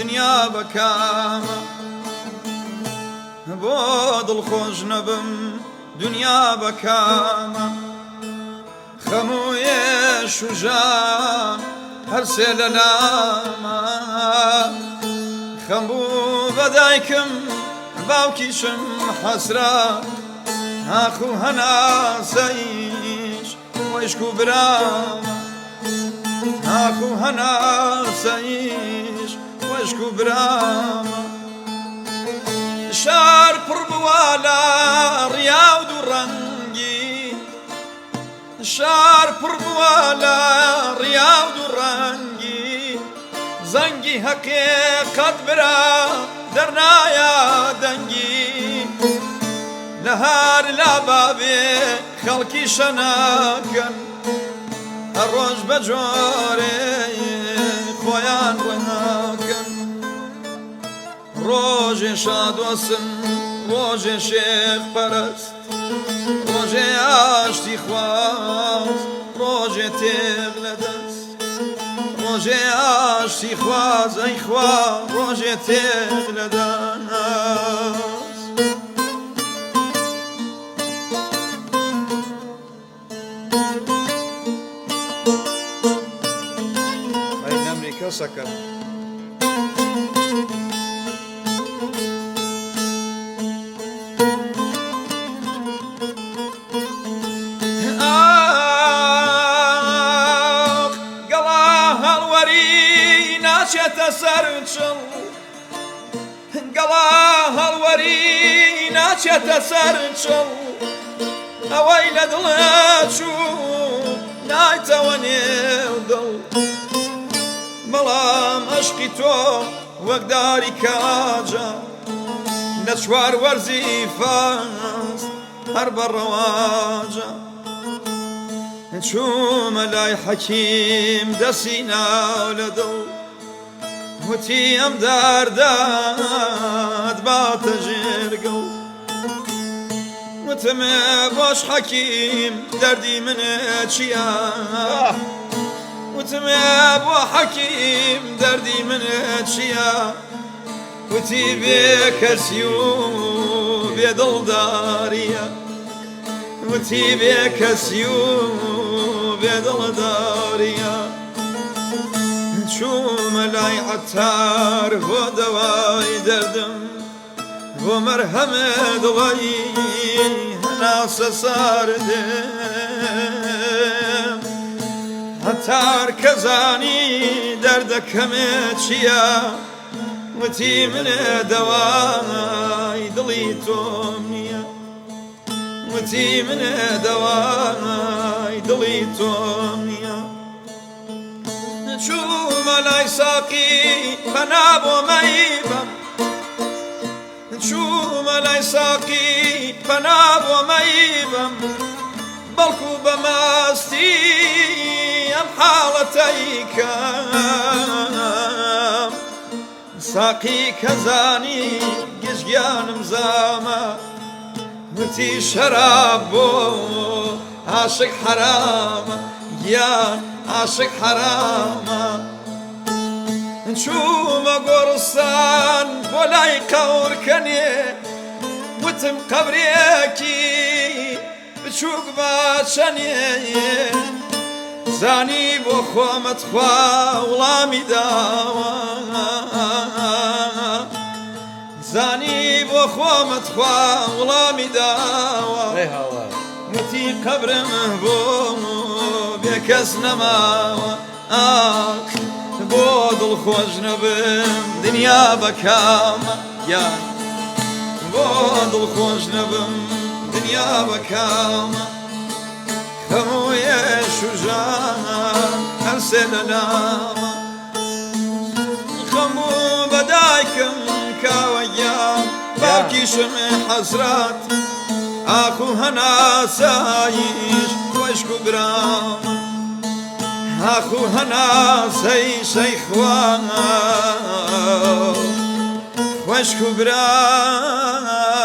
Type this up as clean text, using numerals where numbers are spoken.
دنیا بەکامە بۆ دڵخۆش نەبم دنیا بەکامە خەموویێش و ژان هەرسێ لە لامە خەم بوو بە دایکم باوکیشم حەسرات ئاخ و هەناسەیش وەشک و برامە ئاخ و هەناسەیش وەشک و برامە شار پڕ بووە لە ڕیا و دوو ڕەنگی شار پڕ بووە لە ڕیا و دوو ڕەنگی زەنگی حەقیقەت برا دەرنایە دەنگی لە هەر لا بابێ خەڵکی شەنەکەن هەر ڕۆژ بە جۆرێ خۆیان ڕەناکەن ڕۆژێ شادوەسن ڕۆژێ شێخ پەرست ڕۆژێ ئاشتی خواست ڕۆژێ تێغ لە دەست ڕۆژێ ئاشتی خواز ئەی خوا ڕۆژێ تێغ لە دەست ئەی ئەمریکا سەکەن ناچێتە سەر چڵ گەڵا هەڵوەری ناچێتە سەر چڵ ئەوەی لە دڵە چوو نایتەوە نێو دڵ بەڵام عەشقی تۆ وەک داری کاجە لە چوار وەرزی فاست هەر بە ڕەواجە چوومە لای حەکیم دەستی ناو لە دڵ وتی ئەم داردات باتە ژێرگە و وتمێ بۆش حەکیم دەردی منێ چییە وتمێ بۆ حەکیم دەردی منێ چییە وتی بێ کەسی و بێدڵداریە وتی بێ کەسی و بێدڵداریە چوومە لای عەتار بۆ دەوای دەردم بۆ مەرهەمێ دڵی هەناسە ساردێم عەتار کە زانی دەردەکەمێ چییە وتی منێ دەوای دڵی تۆم نییە وتی منێ دەوای دڵی تۆم نییە چوومە لای ساقی پەنا بۆ مەیبەم چوومە لای ساقی پەنا بۆ مەیبەم بەڵکو بە ماستی ئەم حاڵەتەی کەم ساقی کە زانی گشتگیانم زامە وتی شەراب بۆ عاشق حرامە گیان عاشق حرامە چوومە گۆڕستان بۆ لای قەورکەنێ وتم قەبرێکی بچووک بەچەنێ زانی بۆ خۆمەت خوا وڵامی داوە زانی بۆ خۆمەت خوا وڵامی داوە وتی قەبرم بۆ بێکەس نەماوە ئاک بۆ دڵخۆش نەبم دنیا بەکامە یان بۆ دڵخۆش نەبم دنیا بەکامە خەموویێش و ژان هەرسێ لە لامە خەموو بە دایکم کاوە گیان باوکیشم حەسرات ئاخ و هەناساییش وەشک و برامە ئاخ و هەناسەیش ئەی خوا وەشک و برامە